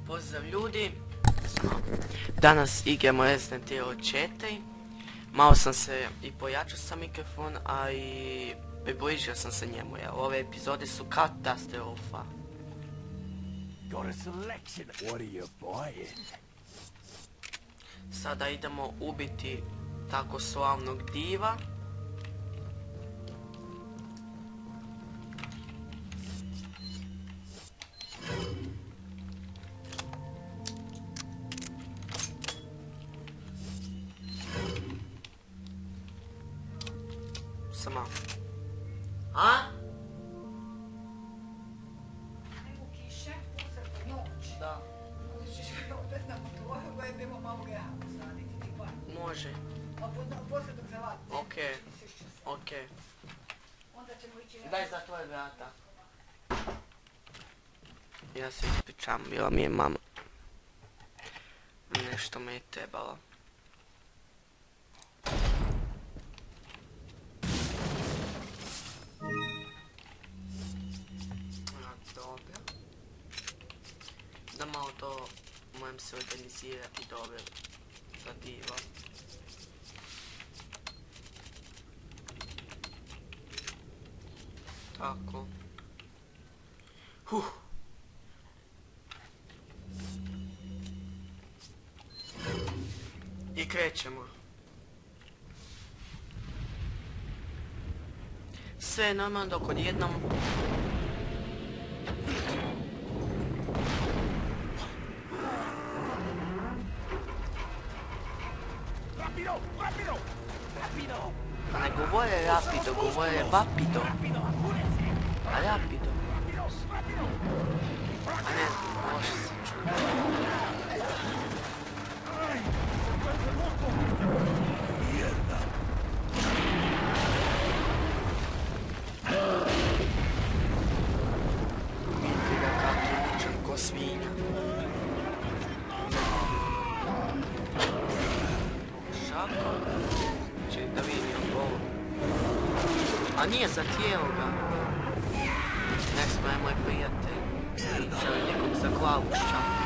Pozdrav ljudi, danas igramo Resident Evil 4. Malo sam se i pojačao sa mikrofon, a i približio sam se njemu, jer ove epizode su katastrofa. Sada idemo ubiti tako slavnog diva. Sama. A? Evo kiše, usred noć. Da. Onda ćeš opet na motoru, koje bi imao malo graha posaditi, ti bar. Može. A poslije dok zavati. Okej. Okej. Onda ćemo ići na... Daj za tvoje vrata. Ja se ispričam, bila mi je mama. Nešto me je trebalo. Dobro. Da malo to moram se organizirati dobro za diva. Tako. I krećemo. Sve je normalno dok odjednom... Ne govore rapido, govore vapido. A rapido. A ne, može se čuti. Vidite ga kako je mučan ko svinja. Šako. Ček da vidim ovo. A nije za tijelo ga. Ne smaje moj prijatelj. Želi nekog za glavu ščaka.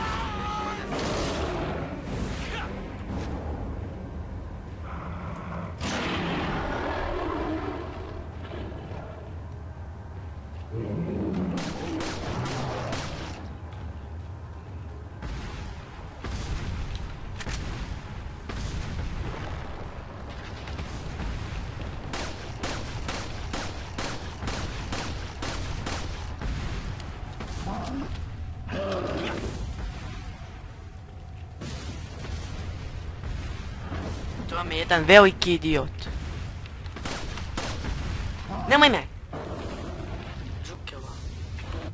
To vam je jedan veliki idiot. Nemoj me! Žukela.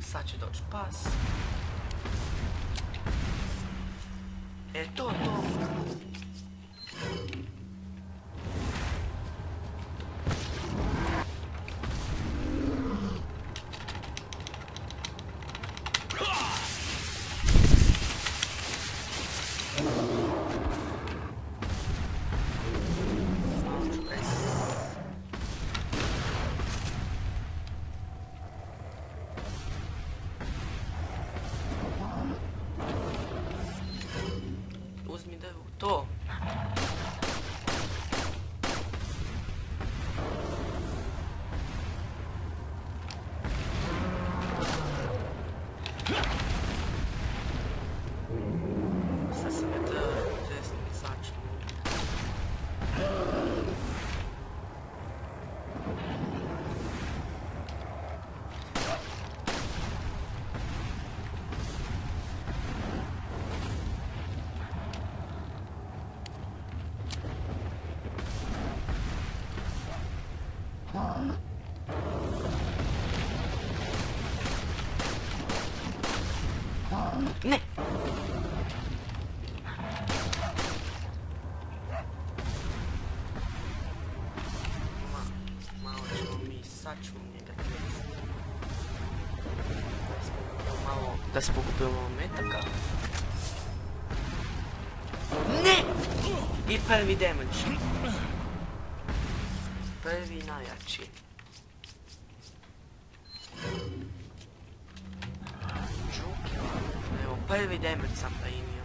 Sad će doći pas. To. Uzmi drvu, to. Sad sam je desnim začnu. Ne! Malo ćemo mi sačuvom njega tresti. Da se pokupimo metaka. Ne! I prvi damage. Prvi najjači. Prvi damage sam primio.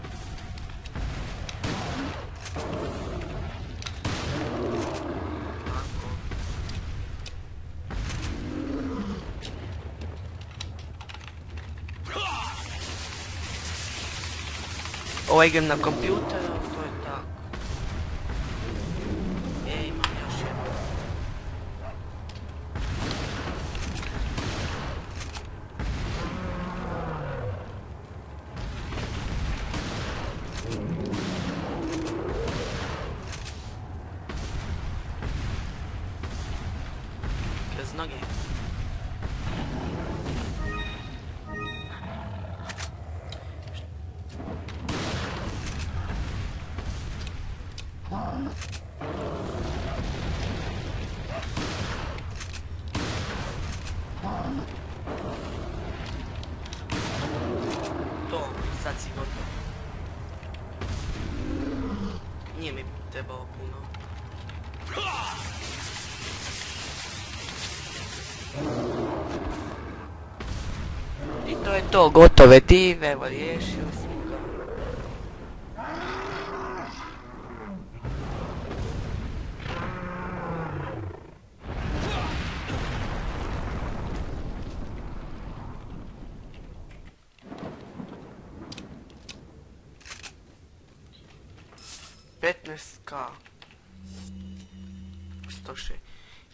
Ovo igram na kompjuteru, to je tako. Imam još jedno. Kroz noge. To, sad si gotov. Nije mi trebalo puno. I to je to, gotove dive, evo riješio sam ga.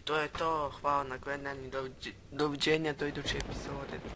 To je to, hvala na gledanju, doviđenja do iduće epizode.